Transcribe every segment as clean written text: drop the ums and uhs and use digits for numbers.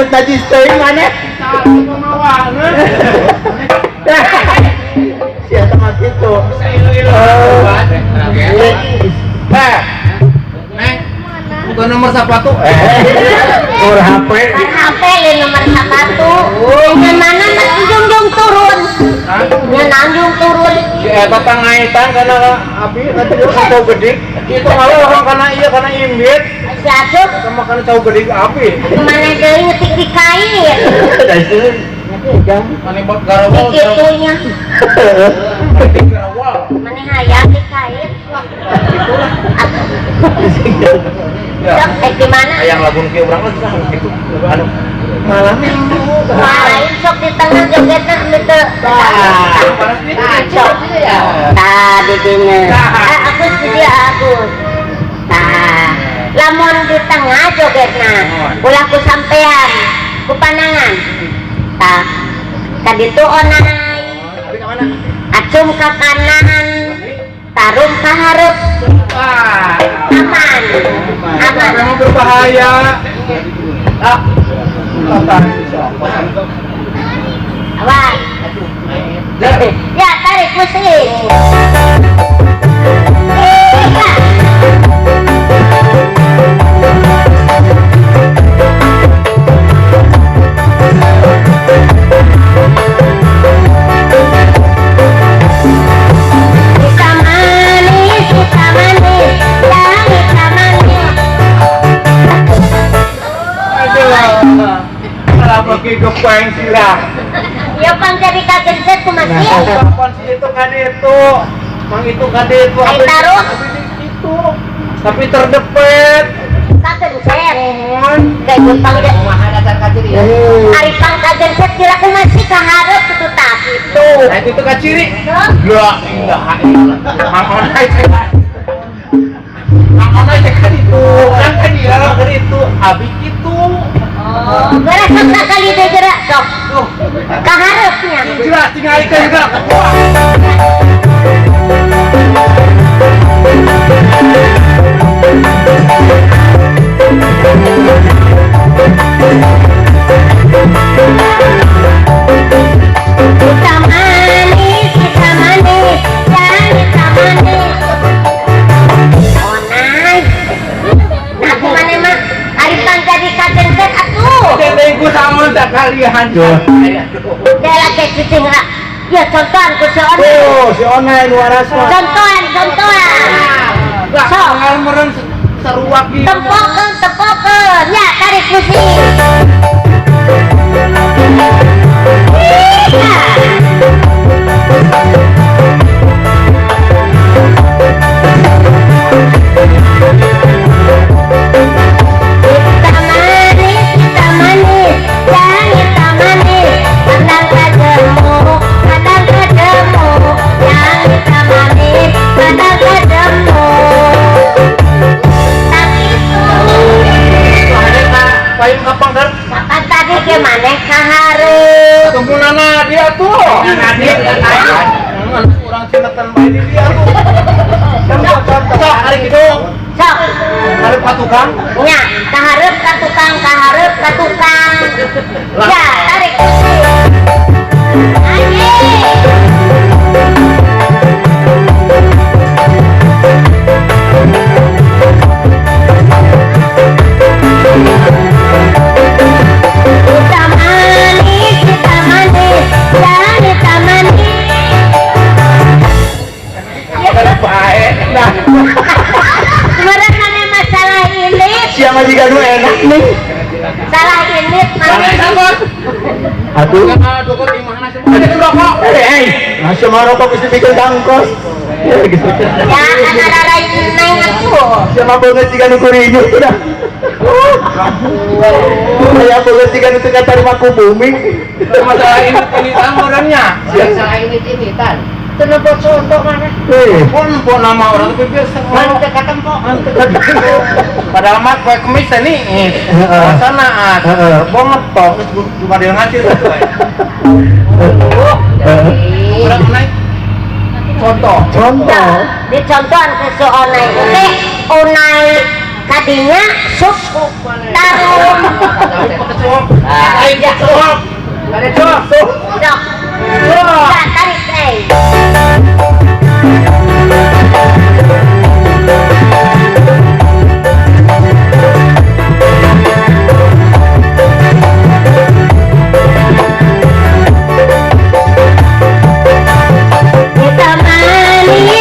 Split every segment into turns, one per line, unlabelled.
lanjut najis teuing maneh. Siapa mah kitu.
Neng, bukan nomor sepatu.
Nomor HP.
HP le nomor 1. Yang mana mas junjung turun. Yang nanjung turun.
Si eta pangaitan karena api nanti dia cau gede. Itu malah orang karena iya karena imbit.
Si asup.
Sama karena cau gede api.
Kemana deui ngetik di kain.
Mana buat garawal.
Itunya.
Garawal.
Mana hayang di kain. Sok di mana?
Yang lagun ke urang lagi kan gitu. Anu
Malam
Lain sok di tengah jogetna gitu. Sok. Tadi dina. Aku sedia aku. Tah. Lamun di tengah jogetna. Ulah ku sampean. Ku panangan. Tah. Tadi tu onai. Acung ke kanan. Tarum ke hareup. Aman. Aman.
memang berbahaya.
Awas. Ya, tarik musik. Kita manis, ya kita manis.
Malah pakai gepeng sila.
Ya pang jadi kaget set ku masih.
Kapan sih itu kan itu? Mang itu kan itu.
Ay, taruh.
Itu. Tapi terdepet.
Kaget set. Kayak gue pang Ari pang kaget set kira ku masih kaharep itu tak itu.
Nah itu kan ciri. La ilaha illallah. Mang onai cek. Mang onai cek kan itu. Kan dia kan itu. Abi itu.
Gerak sok kali deh gerak sok. Kaharepnya.
Jelas tinggal ikan juga.
Kita manis, ya kita manis. Oh nice. Nah kemana mah? Ari pang jadi kaget set atuh.
Jadi gue sama tak kalian.
Dia lagi cicing lah. Ya contohan ku si Onai.
Oh, si Onai luar asa.
Contohan.
Sok meren seruak gitu.
Tempokeun. Ya tarik musik. Kita manis, ya kita manis. Kadang kejemu, yang kita manis, kadang kejemu. Tapi itu
Payung kapang dan
kapan tadi ke mana kaharep?
kemunana dia tuh. Dia kurang sinetron bayi dia tuh. Sok hari gitu.
Sok,
Hari patukang.
nya kaharep ka tukang. Ya tarik musik. Kita manis, ya kita manis.
Baik. Nah,
Sebenarnya masalah ini,
Siapa juga nu enak nih.
salah ini manis.
Aduh.
dokter di mana sih? Ada rokok.
Masih mau rokok mesti bikin dangkos. Ya gitu.
Ya kan ada lain neng aku.
Siapa banget jika nu kurinya udah. Saya banget jika nu tengah terima ku bumi.
Masalah ini orangnya.
Masalah ini tan.
Kenapa contoh mana?
Pun nama orang itu biasa.
Mana dekatan kok?
Padahal mat kue kemis nih. Sana banget toh. Cuma dia ngasih tuh. Kurang naik. Contoh.
Dicontohan ke si Onai. Oke, Onai kadinya sup tarum
Ayo suap. Ada suap.
dok nggak tarik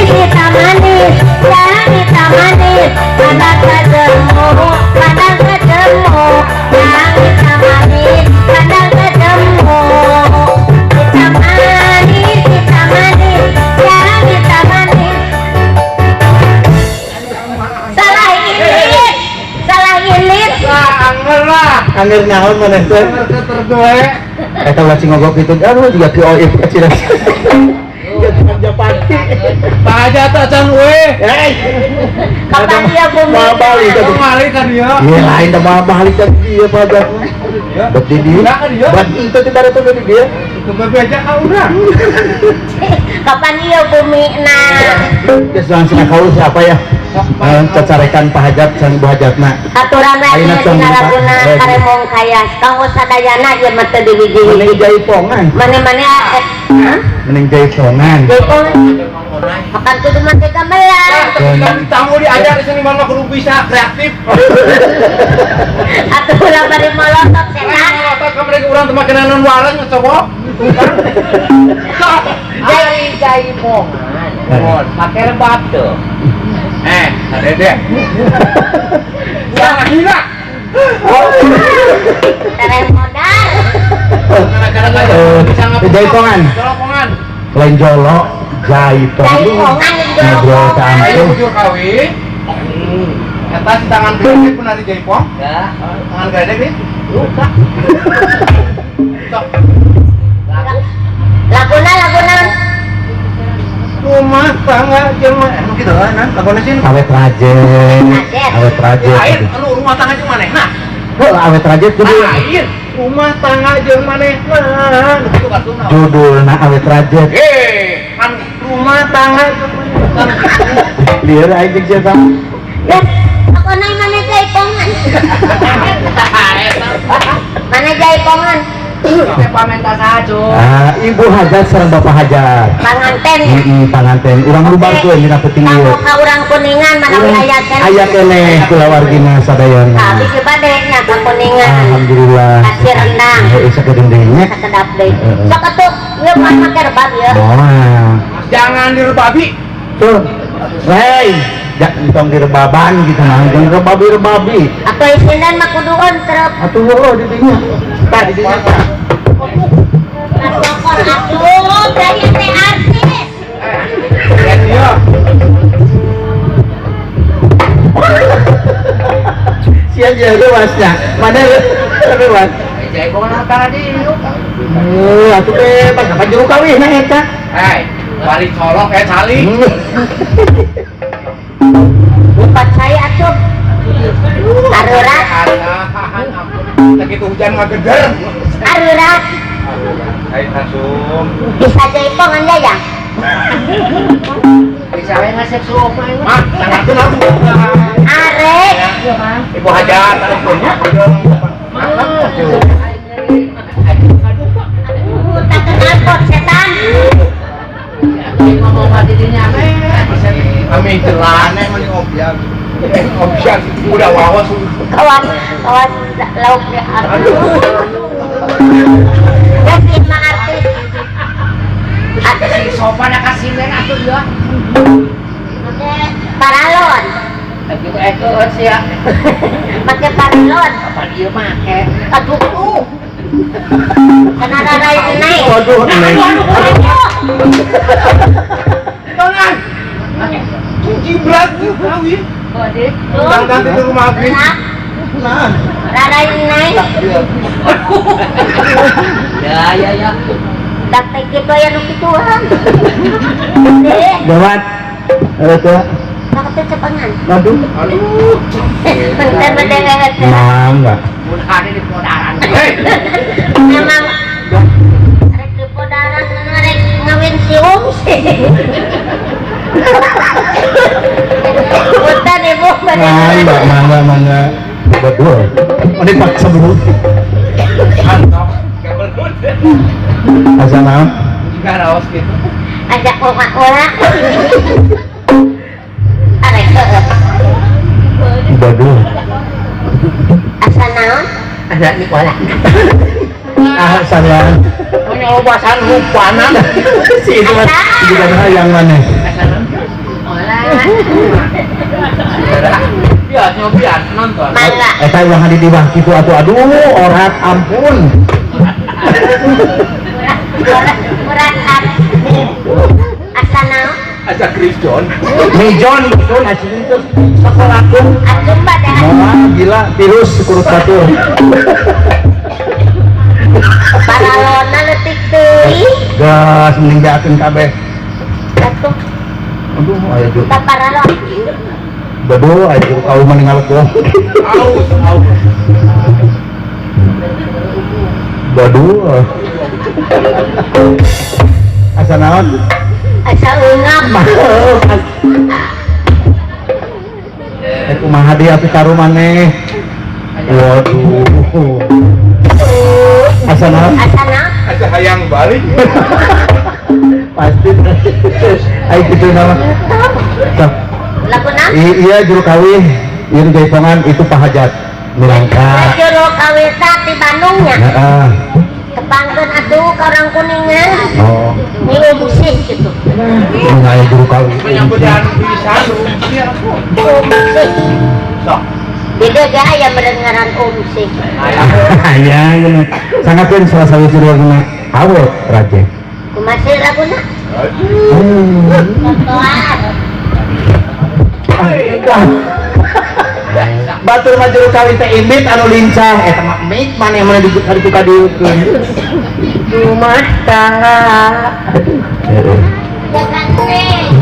hitam manis ya hitam manis padang kejemu yang hitam manis padang kejemu hitam manis yang hitam manis salah ilit
Angger lah.
Angger naon maneh teh?
Terdoe.
Eta wacing ngogok itu aduh juga ki OIF kecil. Ya teman Japati.
Pak aja tak can we.
Hei.
kapan dia bumi
Mau balik
Kau
tadi.
ngalih kan dia.
Iya lain dah mau balik tadi dia pada. Berarti dia.
Enggak kan dia?
Buat itu tidak ada tuh dia.
Kebebe aja kau udah.
kapan dia bumi nah
Ya langsung kau siapa ya? Cacarekan Pak Hajat sang Ibu Hajatna.
aturan
Ayeuna
dina
cong
laguna
Pak.
karemong kayas kang sadayana ieu mah teu diwiji
Mending jaipongan.
mana-mana
Mending jaipongan.
jaipong akan kudu make gamelan
Tapi tamu diajar di sini mana kudu bisa kreatif.
atuh ulah bari molotot setan
Apa kamar orang teman kenalan walang coba.
Jaipongan. Pakai rebab tuh.
Ada deh. Jangan gila.
tereng modal
Jaipongan.
Jaipongan.
Lain jolo, jaipong.
jaipongan
Ngobrol ke
Ayo
ampun.
bujur kawin. Eta si tangan gede pun ada jaipong.
Ya.
Tangan gede nih.
Luka.
Sok.
laguna
Rumah tangga jelma emang gitu kan? Lagunya sih.
Awet rajet. Awet rajet.
Air, anu rumah tangga jeung manehna.
Oh, awet rajet kudu.
Air, rumah tangga jeung manehna. Itu kartuna.
Judulna awet rajet.
Kan rumah tangga jeung manehna.
Lieur aing jeung siapa?
dan aku naik mana jaipongan mana jaipongan
Pamenta saja.
Ibu Hajat sareng Bapak Hajat.
panganten
Panganten. Urang lubarkeun dina peuting
kamu
ieu.
ka urang kuningan mana wilayah
Aya keneh kulawargina sadayana.
tapi ke badenya ka kuningan
Alhamdulillah.
kasih rendang
Isa kedendeungnya.
sakedap deui sok atuh ieu mah make rebab ya
Moal.
Jangan direbabi.
Tuh. Hei, jak entong direbaban gitu mah. Jangan rebabi-rebabi.
atau isinan mah kudu ontrep
Atuh heueuh di dinya. Tah di dinya.
Pokok aduh dari teh artis
Dan dia.
Sia aja lewasnya. Mana lewat?
Jaipongan antara di luka.
Atuh teh pas juru kawin na eta.
Balik colok kayak cali.
bukan saya atuh arurat
Begitu hujan mah geder.
arurat
Hai langsung.
bisa jaipongan ya ya
Bisa we ngasep suop mah.
Mah, sangat tuh langsung.
arek
Ibu Hajat teleponnya.
tak kenal pot setan
Ngomong ka didinya meh.
Kami celana mending objek. Objek udah wawas.
kawan lauk ya ya sih mah artis
Si sopan kasih men atuh ya.
paralon
Gitu ekeuan sih ya.
pakai paralon
Apa dia make?
aduh kena rarai naik
Waduh, Neng.
Tangan. Jibrat tuh kawin.
Waduh.
Ganti di rumah Agri.
Nah,
rarai naik
Ya.
dapat gitu ya nu kituan deh
gawat. Tuh.
nak cepengan
Waduh.
Aduh.
bentar mendengar
Mangga.
Mun ada di podaran.
Hei.
memang rek di podaran rek ngawin si Ung sih. Punten ibu
Mangga. Betul. Ini paksa dulu. Asa naon?
Jika raos gitu.
Ajak orang-orang. Arek
Betul.
asa naon?
Ada Nikola.
Ah, sayang.
Punya obasan rupana.
Si itu mas, juga yang mana?
Biar nonton.
Mangga.
Eta yang ada di bawah itu aduh orang ampun.
Murad asa naon?
Aja Chris John.
Mejon betul hasil itu sekolahku.
Atuh badan.
Wah gila virus kurus batur.
Paralona leutik teuing.
Gas meninggalkan kabeh.
Atuh
Aduh ayo tuh.
ta paralon.
Betul ayo kau meninggal gua.
Aus.
Betul. Asa naon?
Asa ungap.
Kumaha dia api karo maneh. Waduh. Asa naon?
Asa naon?
Aja hayang balik.
Pasti. Ayo gitu nama. Sok.
Lagu naon?
Iya juru kawin. Ieu jaipongan itu pahajat. Mirangka.
Jero kaweta di Bandungnya.
Heeh.
Kepangkeun atuh ka orang Kuningan.
Oh,
Ngilu musik gitu.
ini aya juru kawin.
Penyambutan pisan. Iya.
Musik.
Sok.
Beda ge aya mendengaran musik.
Aya, sangatkeun salah satu juru kawin awet raje.
Kumaha laguna?
Contohan. Batur mah juru kawin teh imit anu lincah eta mah mik maneh mana dibuka dieukeun.
Rumah tangga.
Heeh.
Jangan teh.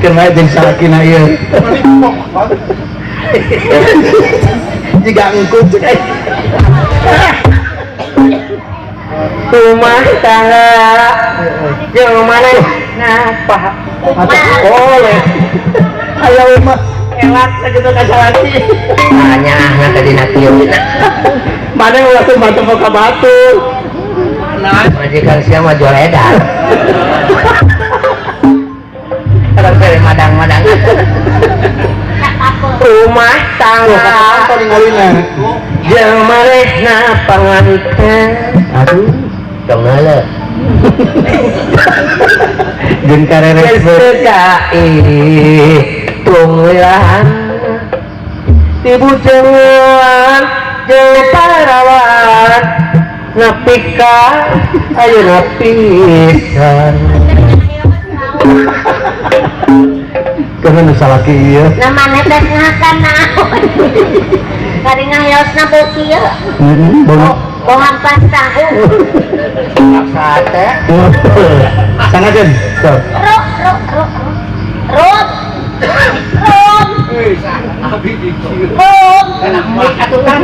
Kenapa jeung salakina ieu? Jika engkau cek
Rumah tangga yang mana napa
oleh ayo mah elat sakitu kasalaki
hanya nanti di natiun
mana waktu batu muka batu
majikan siapa jual edan orang dari madang-madang rumah tangga yang mana panganten
aduh
dong nala
jeung karere
sekai tunggulan ibu jenguan jeung parawan napika ayo napisan
karena nu salaki ieu
Namanya teh ngakan naon. Kari ngahiosna beuki ieu. Bohong pas tahu.
sate
sangajeun sok
Rom.
Abi dicium.
Rom.
atuh kan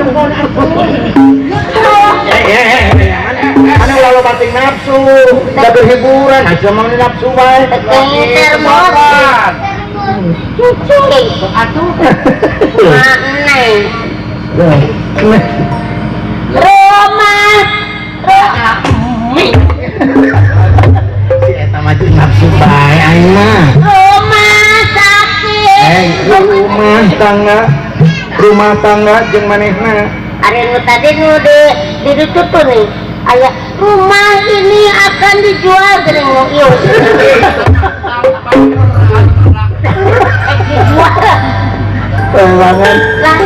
mana lalu batik nafsu udah berhiburan aja mau nafsu bae
Termos. Cucu.
atuh
Mana? Roma.
si eta mah jeung nafsu bae aing mah
Roma sakit.
rumah tangga jeung manehna
Ada nu tadi nu di ditutup nih. Ayah rumah ini akan dijual geuning nu ieu. Dijual.
pelangan
Lah.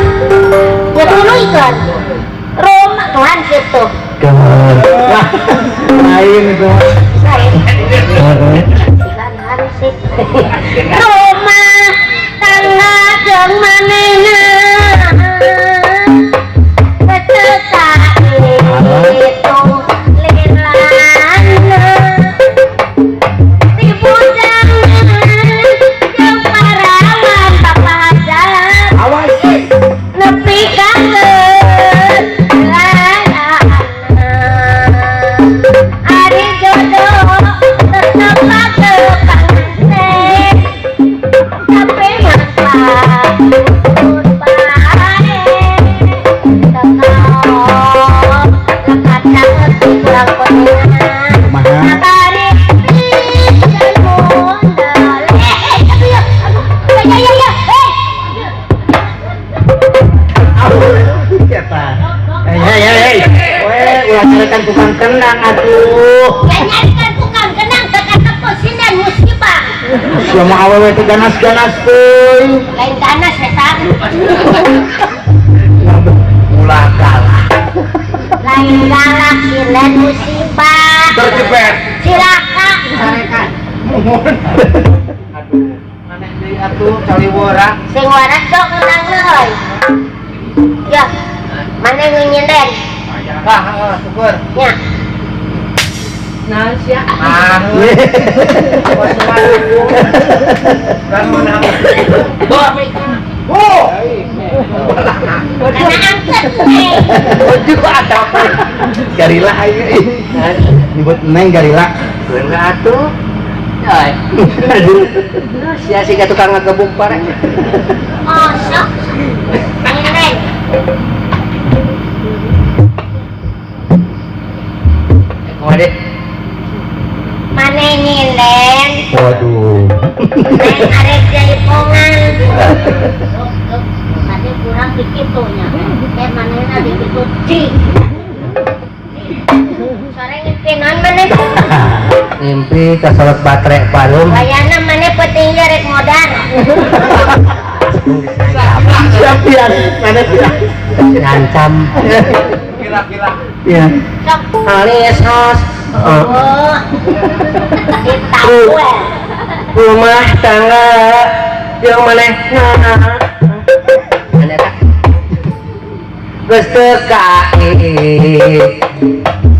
Ya dulu iklan. Roma Tuhan situ.
lah lain itu
Saya iklan harus sih. Rumah tangga jeung manehna.
Ya mau awewe teh ganas-ganas teuing.
Lain ganas setan.
Ulah galak.
Lain galak silen musibah.
Terjepit.
Cilaka.
Sarekan.
Aduh, maneh deui atuh caliwara.
Sing waras dok menang euy. Ya. Mana nginyinden?
Syukur.
Ya.
Nah, sia.
Kan menang.
Karena angkat nih.
Juga ada apa?
Garila aja. Nyebut neng garila.
Enggak atuh. Ya. Sia sih tukang ngegebuk parek.
Oh, sok. Nginyinden.
Waduh.
Mana nyinden?
Waduh.
Neng arek jaipongan. Tadi kurang dikitunya. Manehna dikitu cing. Sore ngimpinan maneh.
Mimpi kesolot baterai palung.
Bayana maneh petinggi rek modal.
Siap pian. Mana pian?
Ngancam.
Gila.
Iya.
Sok.
Alis hos.
Oh. Ditahu ya.
Rumah tangga yang maneh ada tak geus teu kae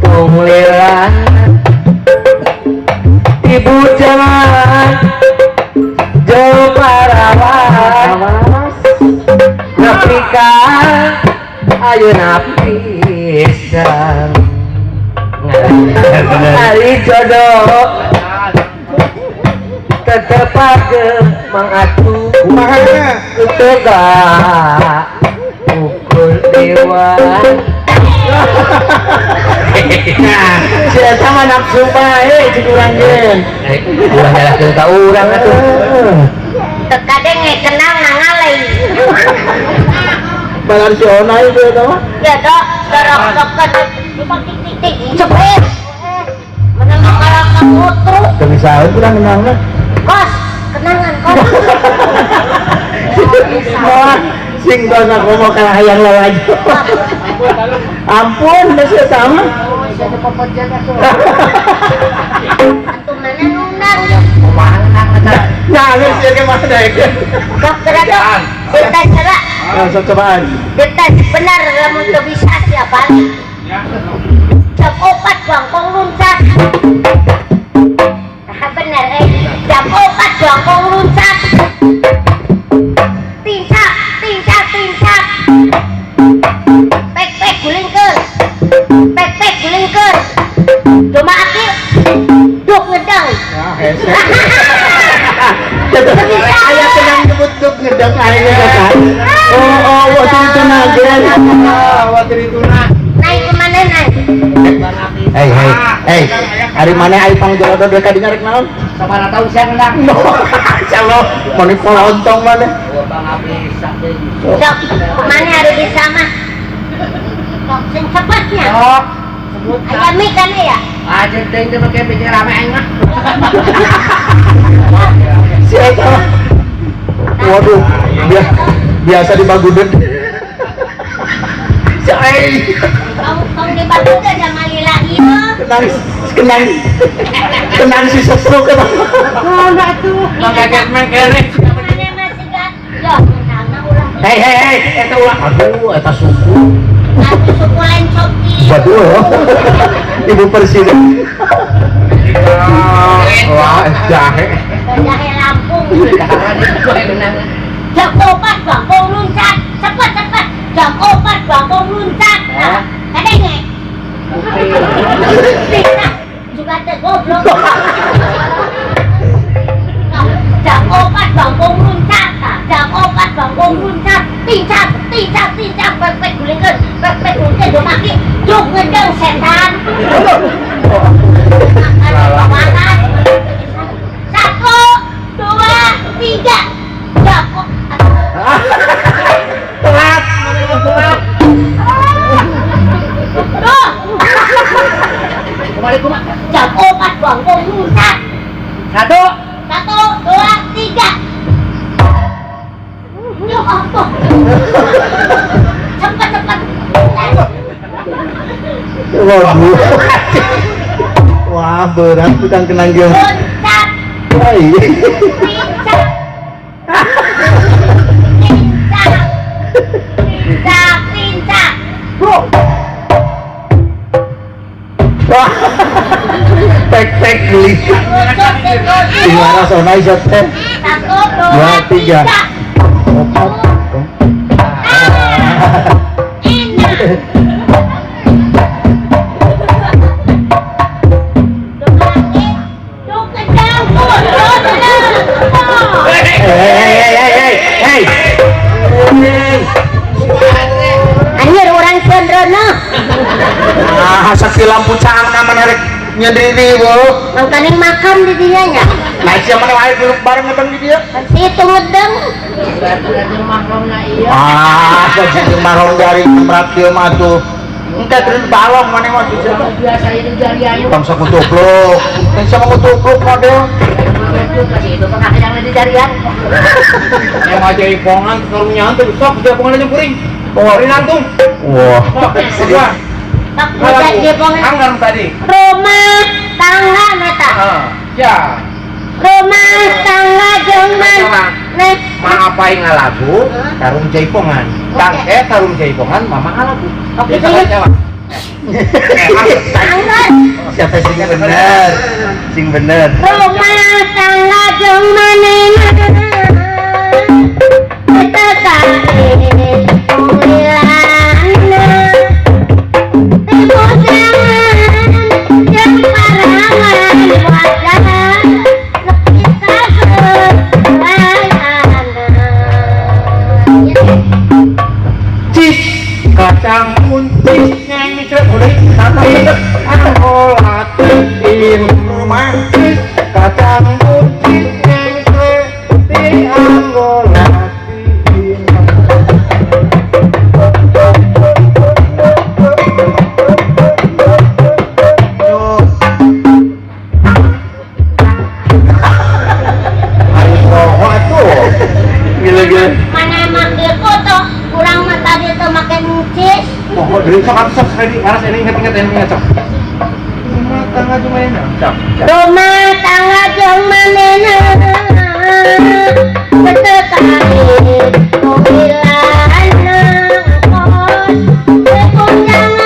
tong lila ibu jangan jauh parawan nepi ka ayeuna pisan hari jodoh tetep pake mengatu
Kumahana.
tega pukul dewa
Nah, si eta mah nafsu bae cik urang geun.
ulah nyalahkeun ka urang atuh
Teu kadeng kenal nangalai.
Balan si Ona itu eta mah.
Ya dok, dorok-dokan cuma tik-tik cepet. Mana makalah kamu
Teu bisa urang kenalna.
Kos, kenangan kos.
Wah, sing dosa komo kana hayang lawaj. Ampun, geus eta mah.
Atuh mana nundang?
Nah, geus ieu ge mah daek.
Kok kira dok, dites heula.
Nah, sok cobaan.
Dites benar lamun teu bisa siapa? Jam 4 bangkong luncat. Nah, bener jam 4 bangkong luncat. Tincak. Pek gulingkeun. Pek gulingkeun. Cuma akil duk ngedang.
Nah, hese. Aya tenang nyebut-nyebut ngedek aing kan. Oh, waktu itu nagen.
Waktu itu nah.
Naik kemana naik?
Hei, hari mana aing pangjodoh deui ka dinya rek naon?
sabaraha tahu saya ngendang
Insyaallah, mani pola ontong mana?
Sok, mana hari bisa mah? Sok, sing cepatnya.
sok sebut
Ayam mie kan ya?
aja teh teh make pikir rame aing mah
Si eta mah. Waduh, biasa di Bagudeg. Si aing
Kau di batu teh sama lila ieu.
kenang si seseru kenang.
Enggak tuh.
Kaget kene.
Mana masih gak? Ya, menangna ulah.
hei eta ulah aduh eta suku
Atuh suku lain coki.
Waduh, Ibu Presiden. Wah, jahe.
Jahe Lampung. Jam 4 bangkong luncat. Cepet. Jam 4 bangkong luncat. Nah, kadang nge. Juga teh goblok. Jam 4 bangkong luncat. Jam 4 bangkong luncat. Tincak. Pek gulingkeun. Pek gulingkeun do maki. Juk ngedeng setan. Makan. 1, 2, 3. Jago.
Telat.
Tuh.
kembali kumaha
Jam 4 bangkong luncat.
1
1, 2, tiga. Ya Allah. Cepat.
Waduh. Wah, berat tukang kenang dia.
Loncat.
Hai.
Pincak.
Wah. Tek gelisah. Gimana sonai shot teh?
1,
2, 3. Opat. Hei.
Anjir orang sendrono.
Sakti lampu cahang menarik nyendiri bu.
Makanya makan di dia nya.
Nah siapa yang air duduk bareng ngedeng di dia?
Situ ngedeng.
Bajing marong dari merakil matu. Engkau terus balong mana mau tuh
Biasa itu jari ayo.
bangsa kutupluk. Bisa mau kutupluk model.
Kasih itu pernah yang di jarian.
Yang aja ipongan kalau nyantuk sok dia ipongan aja kuring. Kuring nantung.
Wah.
Sedih.
Tak bisa jepong.
Anggar tadi.
Rumah tangga meta.
Ya.
Rumah tangga jangan. Nek.
Maapain ngalagu, tarung jaipongan. Tangke tarung jaipongan, mama ngalagu.
Oke,
Dia
saya. Angkat.
Siapa sing bener? Sing bener.
Rumah tangga jangan kita kali panggilannya ibu jangan yang parangan wajah kita
Cis, kacang kuncis nyanyi boleh tapi angolatin rumah cis, kacang kuncis nyanyi di anggolatin. Gila.
mana makin foto kurang mata dia tuh makin cis.
Oh, dari sok sekali harus ini ingat sok. Rumah tangga cuma ini.
Rumah tangga jangan betul kali panggilannya kos jangan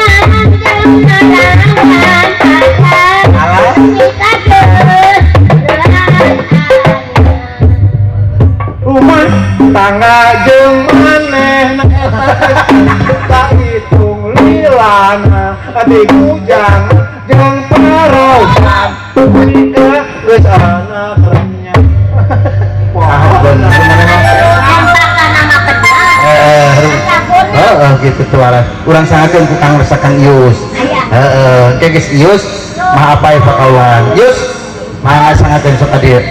Rumah tangga jeung manehna tak hitung lilana di kujang jeung parosan nikah geus anak renyah. Wah, bener
Gitu tuh arah. Kurang sangatkan tukang resakan Ius. Kayak guys Ius, mah apa ya kawan? Ius, mah sangatkan sok dia.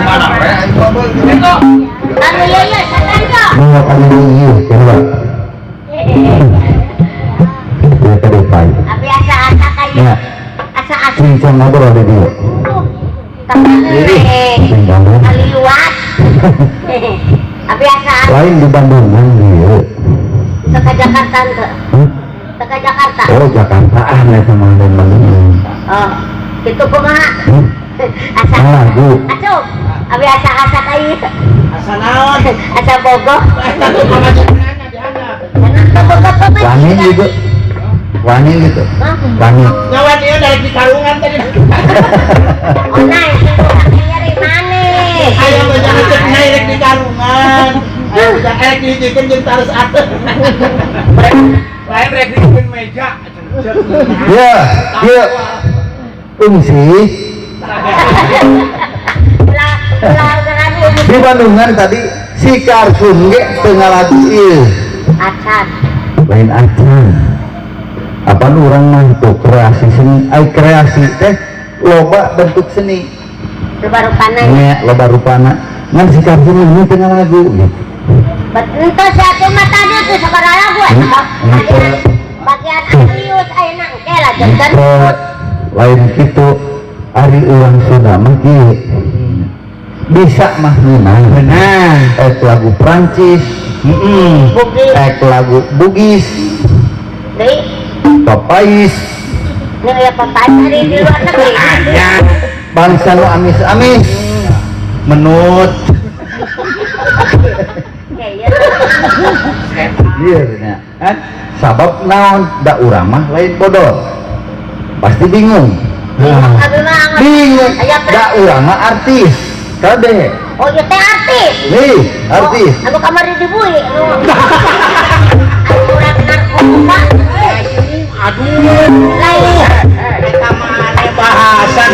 mana
Mau kami Ius coba. Dia ke depan. Ya, cincang ngobrol di dia. Lain di Bandung kan dia.
Ke Jakarta ke? Ke Jakarta.
Oh Jakarta aneh sama Bandung.
Oh, itu kumaha? Asa
Bu.
asup. Abi asa kayu.
asa naon
Asa bogoh.
Wani gitu. Wani gitu. Wani.
nyawa dia dari di karungan tadi
Oh, naik nyari mana?
ayo jangan cek naik di karungan ayo jangan dijikin jeung tarus ateun lain rek dijikin meja
Ya, ya. Fungsi di Bandungan tadi si Karsun ge tengah lagu ieu.
Acan.
Lain acan. Apa nu urang mah tuh kreasi seni, kreasi teh loba bentuk seni.
Rupa-rupana.
Nya loba rupana. Ngan si Karsun ini tengah lagu gitu.
Betul satu mata dia tuh sabaraha lagu. Bagian Alius ayeuna engke lah jangan.
lain gitu ari ulang Sunda mah kieu bisa mah minang
benar
lagu Prancis lagu Bugis
Deh,
Papais
nih ya papai hari di luar negeri.
ya
bangsa nu amis-amis menut
Ya,
iya nya kan sabab naon da urang mah lain bodoh pasti bingung bingung da urang mah artis kabeh
Oh, ya teh artis.
nih artis
Anu kamar di bui. Anu urang narkoba.
aduh
Lain.
kita mana bahasa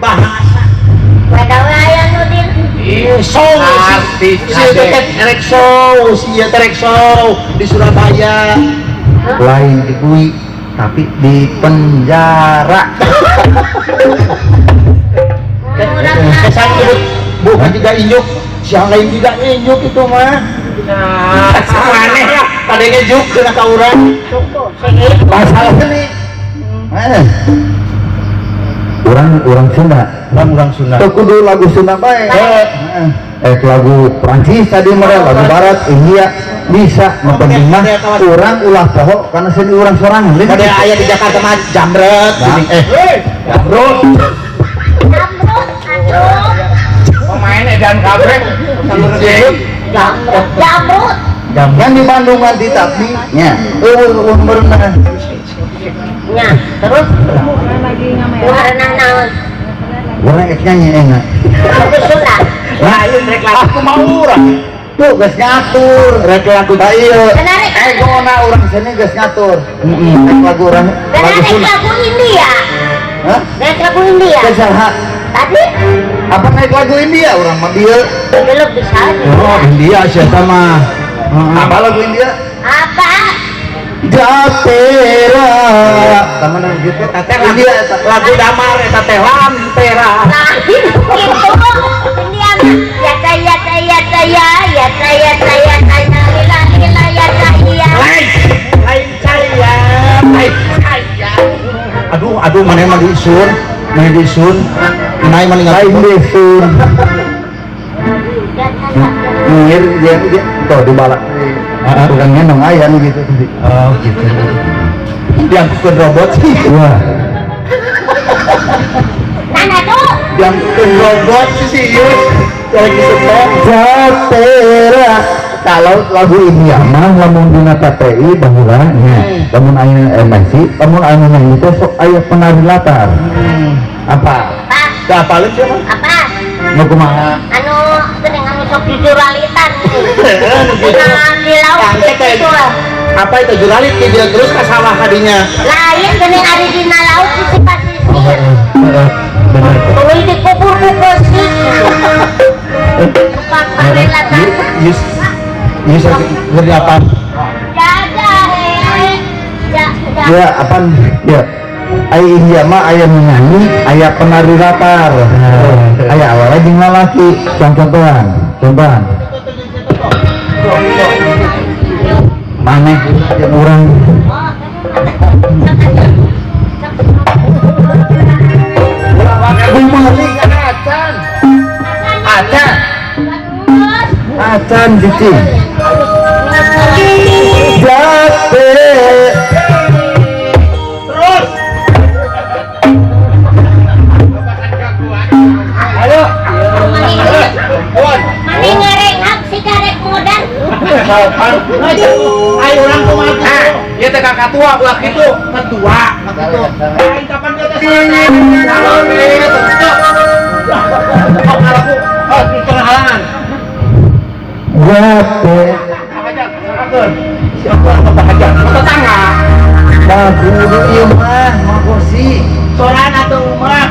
bahasa
Wedawe aya nu din.
show artis erek show sia terek show di Surabaya
lain dibui tapi di penjara
kesan urut bukan juga injuk siang lain juga injuk itu mah nah mana ya pada ngejuk kena ka urang
Tuh, sing
masalahnya nih orang Sunda
orang Sunda
tuh kudu lagu Sunda bae lagu Prancis tadi mereka lagu Barat India bisa penting mah orang ulah poho karena seni orang sorangan
pada aya di Jakarta mah jambret jambret
Jamrut, aduh.
pemain edan kabrek
Jamrut.
yang di Bandung nanti tapi nya berenang
Nya, terus renang naon?
orang nyanyi enak
Lagu Sunda.
lain rek aku mau urang
tuh geus ngatur rek lagu ieu
Menarik.
egona urang sini geus ngatur rek lagu urang lagu
Menarik
Sunda
lagu India.
hah
Naik lagu India.
geus saha
Tadi
apa naik lagu India orang mah dieu
belum bisa.
oh India siapa mah apa lagu India
Apa?
Jatera taman gitu India
lagu damar eta teh lantera
Nah, gitu. India mah. Ya saya lila ya saya.
lain saya
aduh mana mah disun naik mana lain disun ngir dia tuh di balak orangnya nong ayam gitu oh gitu diangkutkan robot sih wah
Nana tuh.
diangkutkan robot sih Yus lagi support Jatera kalau lagu ini mah lamun dina KPI bahulanya lamun aya MSC lamun aya nyanyi teh sok aya penari latar apa
Pak,
dah paling sih mah
apa?
nu kumaha
Anu geuning anu sok jujuralitan. Nah, di laut itu lah.
apa itu juralit ke dia terus ke sawah kadinya
Lain geuning ari dina laut sisi pasisir.
bener
Tuluy dikubur ku beusik. Tukang parelatan.
Yus ngerti apa
Jaga he.
ya apa ya aya India mah aya nyanyi aya penari latar aya awalnya jeung lalaki contohan maneh yang urang acan cici jate
terus ayo
Mani ngerengak si karek modal.
ayo orang kumaha ya teh kakak tua ulah kitu ketua kitu lain kapan dia teh salon di tengah halangan
jate
Bahajak, silakan. Siapa yang bahajak? Tetangga.
baguru ieu mah mah kursi
Sorana tuh mah.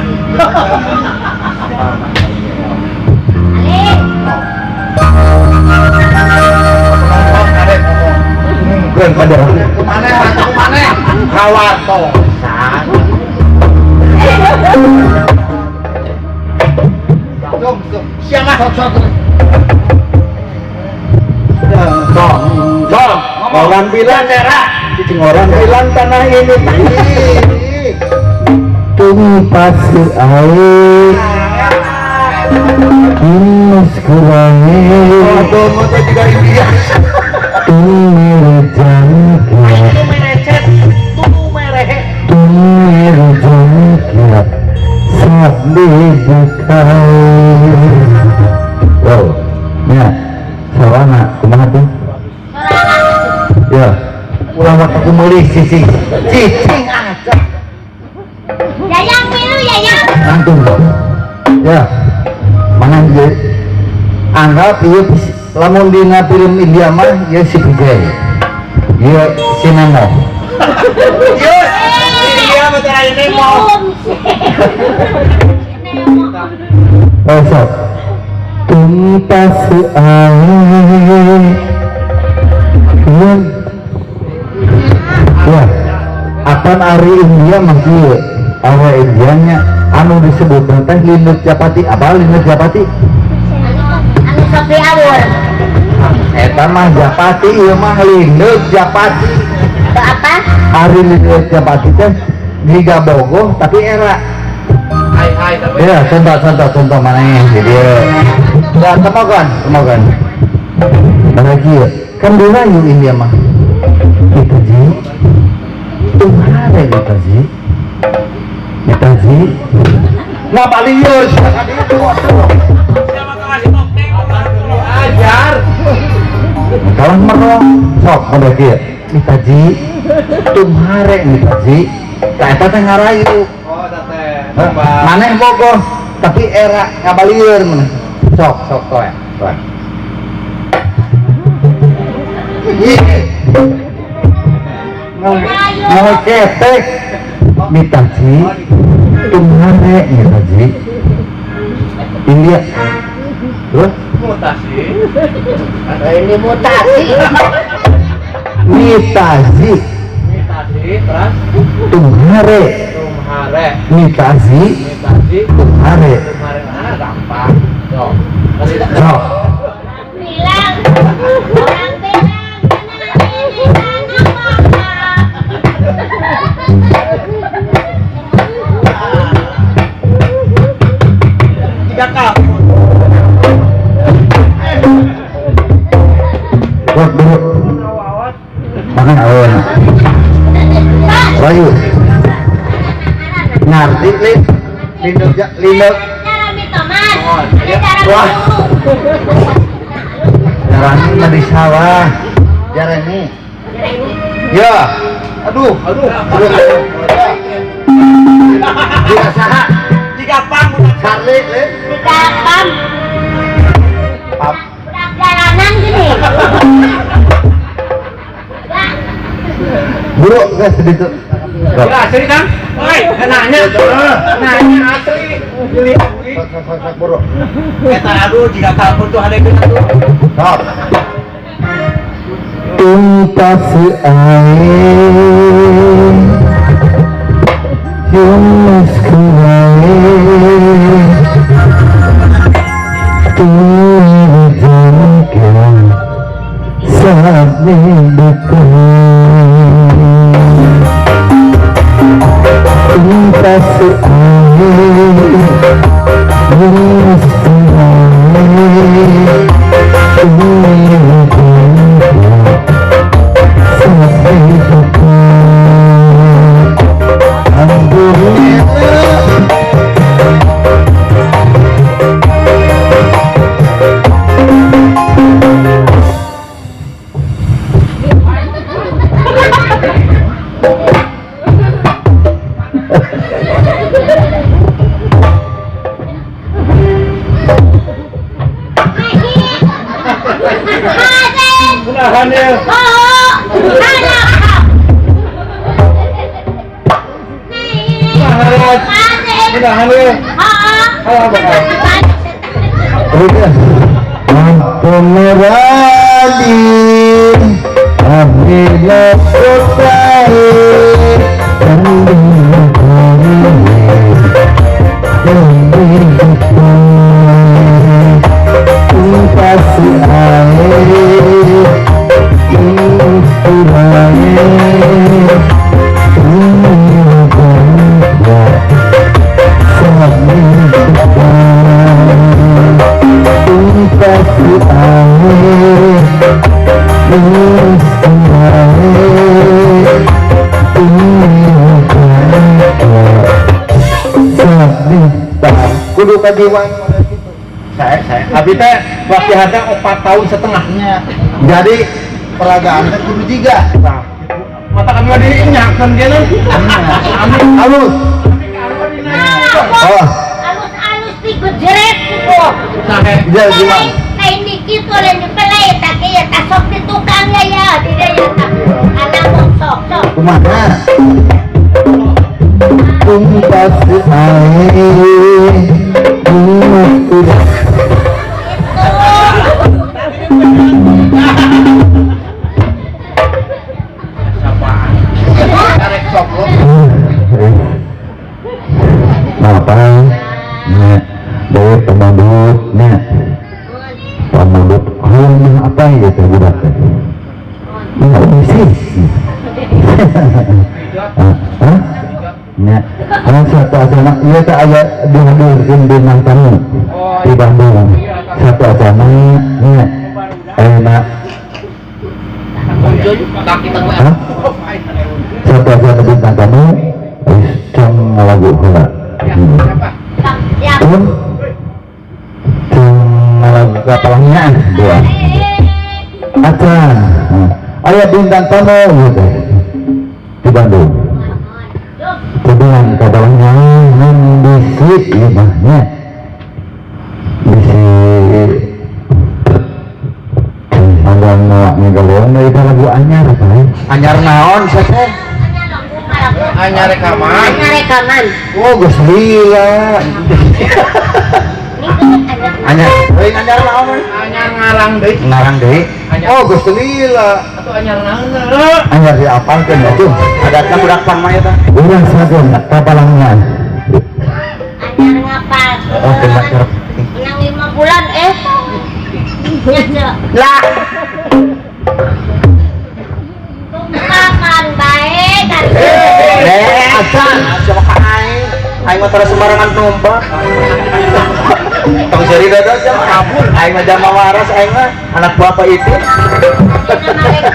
keren pada
Kemana? Kemana? Kawat tosan. Siapa?
orang bilang cicing orang bilang tanah ini tumpas air kimus kurangi
Aduh, mata juga India.
tumir jangkir
Itu merecet, tuh mereh.
tumir jangkir sabdi bukai wow ya sawana kumaha tuh ya ulah waktu meuli cicing cicing aja
Yayang pilu Yayang.
langsung ya mana dia anggap ieu lamun dina film India mah ieu si Vijay ieu si Nemo
Yus, dia betul ini mau.
besok tumpas air ya akan hari India masih awal Indianya anu disebut teh Lindut Japati apa Lindut Japati
Anu sok diawur.
eta mah Japati ieu mah Lindut Japati
Ke apa?
hari Lindut Japati teh giga bogoh tapi era
Hai, tapi.
ya contoh mana yang jadi ya temogan lagi kan dirayu India mah itu ji tumhare itu ji nggak paling yus
Siapa tuh ngasih topeng? Ajar.
kalah merong sok pada kia kita ji tumhare kita ji tak teh ngarayu
Oh, tete.
maneh bogoh tapi era ngabalieur maneh sok toe mau ketek mitaji tumhare mitaji India terus
Mutasi.
Ini mutasi.
mitaji
Mutasi, terus
tumhare
tumhare.
mitaji
Mutasi,
tumhare
tumhare. Ah, gampang. Sok.
sok
Bilang. Orang bilang kenal ini
Tiga kamu.
buat dulu makan awan rayu ngerti lin lindut
Cara mi tomat. Ini cara
Wah.
dulu.
jarani mah di sawah jarani ya aduh dia saha
Tiga pang udah.
sarli lin
Kita pam.
pap
Udah jalanan gini. Enggak.
buru guys sedikit
Ya, asli kan? Woi, nanya. Nanya asli. Pilih aku.
buru
Kita aduh jika kamu tuh ada kita tuh.
stop tumpas air yumas kuair tuir jangkir sabdi bukai tumpas air yumas kuair tuir jangkir sabdi bukai alhamdulillah
Mudahannya.
Oh,
Mudahannya.
Ampun meradi apabila kotai kasih air inspirasi kudu kajiwan.
Saya abi teh latihannya 4 tahun setengahnya.
Jadi peragaan teh kudu jiga.
Nah, mata kami mah diinyakeun dia nan. Amin.
Halus. Oh,
Alus-alus ti gejret kok.
Sahe.
jadi gimana?
Kain dikit oleh dipelai tak kaya tak sok di tukang ya di daya tak anak sok.
Kumaha? Kumpas hai.
Sapaan. Karek sok lo.
Apa? Nek, dari pemandut, nek, pemandut, apa ya teh budak teh? Nggak bisa. Hah? Nek, satu asana, iya tak ada dihadirkan di tamu di Bandung. Satu asana, nek, enak.
Kaki tengah.
Hah? Satu asana bintang tamu, cang lagu heula.
Siapa?
Ya.
Pun lagu kapalnya dua acan ayah bintang tamu gitu di Bandung kemudian kapalnya bisi imahnya bisi ada ngawak ngegawang dari lagu anyar anyar naon saya
Anyar rekaman.
Rekaman.
oh gus lila anyar anyar naon
Anyar ngarang deui.
ngarang deh oh gus lila
Atuh anyar naon?
anyar diapalkeun ya tuh
Adatna budak pan mah eta.
urang sageun kapalangnya
Anyar ngapal.
oh kena kerep
Menang 5 bulan Nyanya.
lah
Tumpakan baik kan.
acan sama ka aing mah terus sembarangan numpang tong seri dados sama kabur aing mah jama waras aing mah anak bapak itu
Nama